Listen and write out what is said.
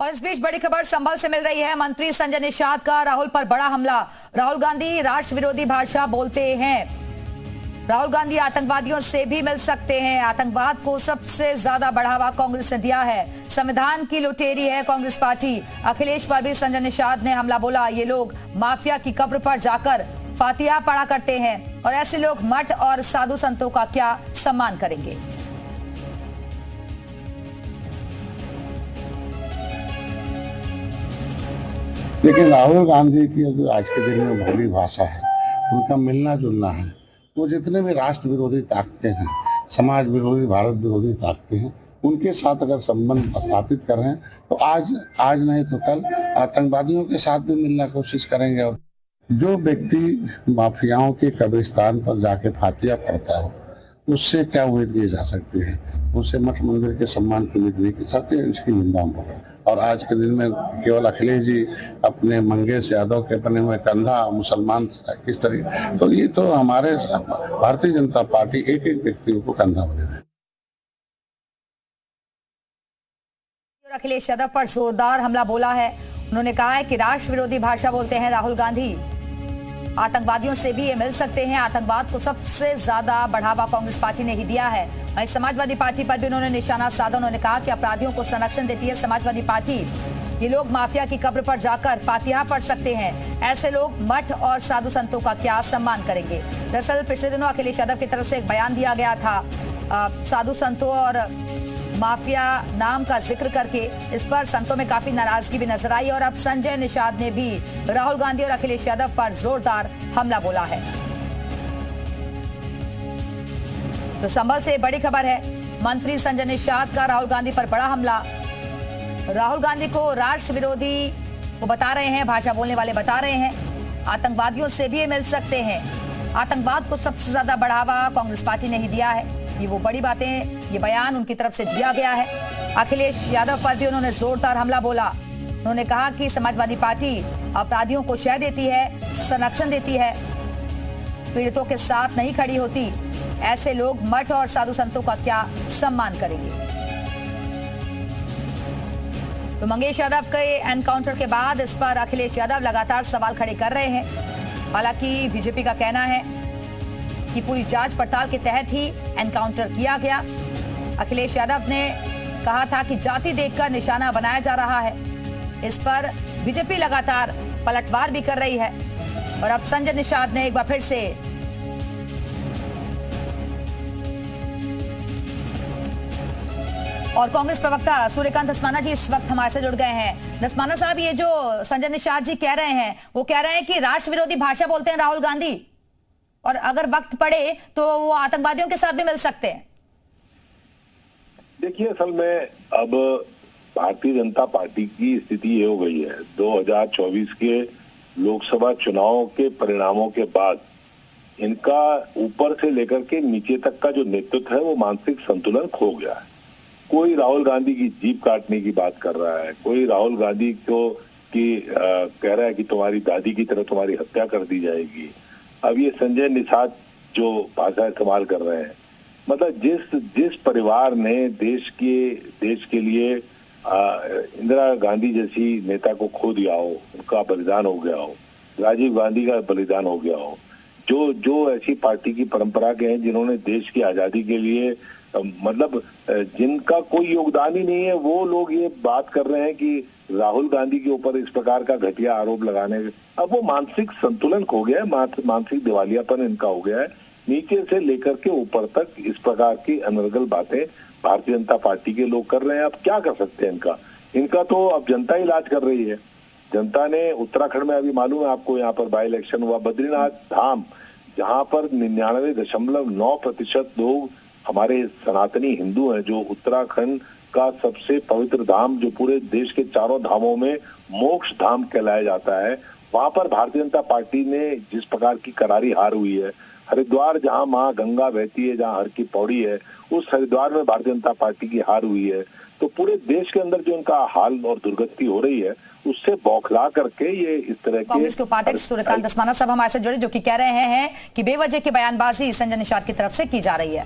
और इस बीच बड़ी खबर संभल से मिल रही है। मंत्री संजय निषाद का राहुल पर बड़ा हमला। राहुल गांधी राष्ट्र विरोधी भाषा बोलते हैं। राहुल गांधी आतंकवादियों से भी मिल सकते हैं। आतंकवाद को सबसे ज्यादा बढ़ावा कांग्रेस ने दिया है। संविधान की लुटेरी है कांग्रेस पार्टी। अखिलेश पर भी संजय निषाद ने हमला बोला। ये लोग माफिया की कब्र पर जाकर फातिहा पढ़ा करते हैं और ऐसे लोग मठ और साधु संतों का क्या सम्मान करेंगे। लेकिन राहुल गांधी की जो आज के दिन में भोली भाषा है, उनका मिलना जुलना है। वो जितने भी राष्ट्र विरोधी ताकतें हैं, समाज विरोधी, भारत विरोधी ताकतें हैं, उनके साथ अगर संबंध स्थापित कर रहे हैं तो आज नहीं तो कल आतंकवादियों के साथ भी मिलने की कोशिश करेंगे। और जो व्यक्ति माफियाओं के कब्रिस्तान पर जाके फातिहा पढ़ता हो, उससे क्या उम्मीद की जा सकती है? उससे मठ मंदिर के सम्मान की उम्मीद नहीं की सकती है। इसकी निंदा हम करें। और आज के दिन में केवल अखिलेश जी अपने मंगेश यादव के बने हुए कंधा मुसलमान किस तरीके, तो ये तो हमारे भारतीय जनता पार्टी एक एक व्यक्ति को कंधा बने हुए। अखिलेश यादव पर जोरदार हमला बोला है। उन्होंने कहा है कि राष्ट्र विरोधी भाषा बोलते हैं राहुल गांधी। आतंकवादियों से भी ये मिल सकते हैं। आतंकवाद को सबसे ज्यादा बढ़ावा कांग्रेस पार्टी ने ही दिया है। वहीं समाजवादी पार्टी पर भी उन्होंने निशाना साधा। उन्होंने कहा कि अपराधियों को संरक्षण देती है समाजवादी पार्टी। ये लोग माफिया की कब्र पर जाकर फातिहा पढ़ सकते हैं। ऐसे लोग मठ और साधु संतों का क्या सम्मान करेंगे। दरअसल पिछले दिनों अखिलेश यादव की तरफ से एक बयान दिया गया था साधु संतों और माफिया नाम का जिक्र करके। इस पर संतों में काफी नाराजगी भी नजर आई और अब संजय निषाद ने भी राहुल गांधी और अखिलेश यादव पर जोरदार हमला बोला है। तो संभल से बड़ी खबर है। मंत्री संजय निषाद का राहुल गांधी पर बड़ा हमला। राहुल गांधी को राष्ट्र विरोधी वो बता रहे हैं, भाषा बोलने वाले बता रहे हैं। आतंकवादियों से भी ये मिल सकते हैं। आतंकवाद को सबसे ज्यादा बढ़ावा कांग्रेस पार्टी ने ही दिया है। ये वो बड़ी बातें, ये बयान उनकी तरफ से दिया गया है। अखिलेश यादव पर भी उन्होंने जोरदार हमला बोला। उन्होंने कहा कि समाजवादी पार्टी अपराधियों को शह देती है, संरक्षण देती है, पीड़ितों के साथ नहीं खड़ी होती। ऐसे लोग मठ और साधु संतों का क्या सम्मान करेंगे। तो मंगेश यादव के एनकाउंटर के बाद इस पर अखिलेश यादव लगातार सवाल खड़े कर रहे हैं। हालांकि बीजेपी का कहना है कि पूरी जांच पड़ताल के तहत ही एनकाउंटर किया गया। अखिलेश यादव ने कहा था कि जाति देखकर निशाना बनाया जा रहा है। इस पर बीजेपी लगातार पलटवार भी कर रही है। और अब संजय निषाद ने एक बार फिर से और कांग्रेस प्रवक्ता सूर्यकांत धस्माना जी इस वक्त हमारे से जुड़ गए हैं। धस्माना साहब, ये जो संजय निषाद जी कह रहे हैं, वो कह रहे हैं कि राष्ट्र विरोधी भाषा बोलते हैं राहुल गांधी और अगर वक्त पड़े तो वो आतंकवादियों के साथ भी मिल सकते हैं। देखिए, असल में अब भारतीय जनता पार्टी की स्थिति ये हो गई है, 2024 के लोकसभा चुनाव के परिणामों के बाद इनका ऊपर से लेकर के नीचे तक का जो नेतृत्व है वो मानसिक संतुलन खो गया है। कोई राहुल गांधी की जीभ काटने की बात कर रहा है, कोई राहुल गांधी को कह रहा है कि तुम्हारी दादी की तरह तुम्हारी हत्या कर दी जाएगी। अब ये संजय निषाद जो भाषा इस्तेमाल कर रहे हैं, मतलब जिस परिवार ने देश के लिए इंदिरा गांधी जैसी नेता को खो दिया हो, उनका बलिदान हो गया हो, राजीव गांधी का बलिदान हो गया हो, जो ऐसी पार्टी की परंपरा के हैं जिन्होंने देश की आजादी के लिए मतलब जिनका कोई योगदान ही नहीं है, वो लोग ये बात कर रहे हैं कि राहुल गांधी के ऊपर इस प्रकार का घटिया आरोप लगाने। अब वो मानसिक संतुलन खो गया है, मानसिक दिवालियापन इनका हो गया है। नीचे से लेकर के ऊपर तक इस प्रकार की अनर्गल बातें भारतीय जनता पार्टी के लोग कर रहे हैं। अब क्या कर सकते हैं इनका तो अब जनता इलाज कर रही है। जनता ने उत्तराखंड में अभी मालूम है आपको, यहाँ पर बाई इलेक्शन हुआ, बद्रीनाथ धाम, जहाँ पर 99.9% लोग हमारे सनातनी हिंदू हैं, जो उत्तराखंड का सबसे पवित्र धाम, जो पूरे देश के चारों धामों में मोक्ष धाम कहलाया जाता है, वहां पर भारतीय जनता पार्टी ने जिस प्रकार की करारी हार हुई है। हरिद्वार, जहां मां गंगा बहती है, जहां हर की पौड़ी है, उस हरिद्वार में भारतीय जनता पार्टी की हार हुई है। तो पूरे देश के अंदर जो उनका हाल और दुर्गति हो रही है, उससे बौखला करके ये इस तरह के कांग्रेस के उपाध्यक्ष सूर्यकांत धस्माना साहब हमारे से जुड़े, जो कि कह रहे हैं कि बेवजह की बयानबाजी संजय निषाद की तरफ से की जा रही है।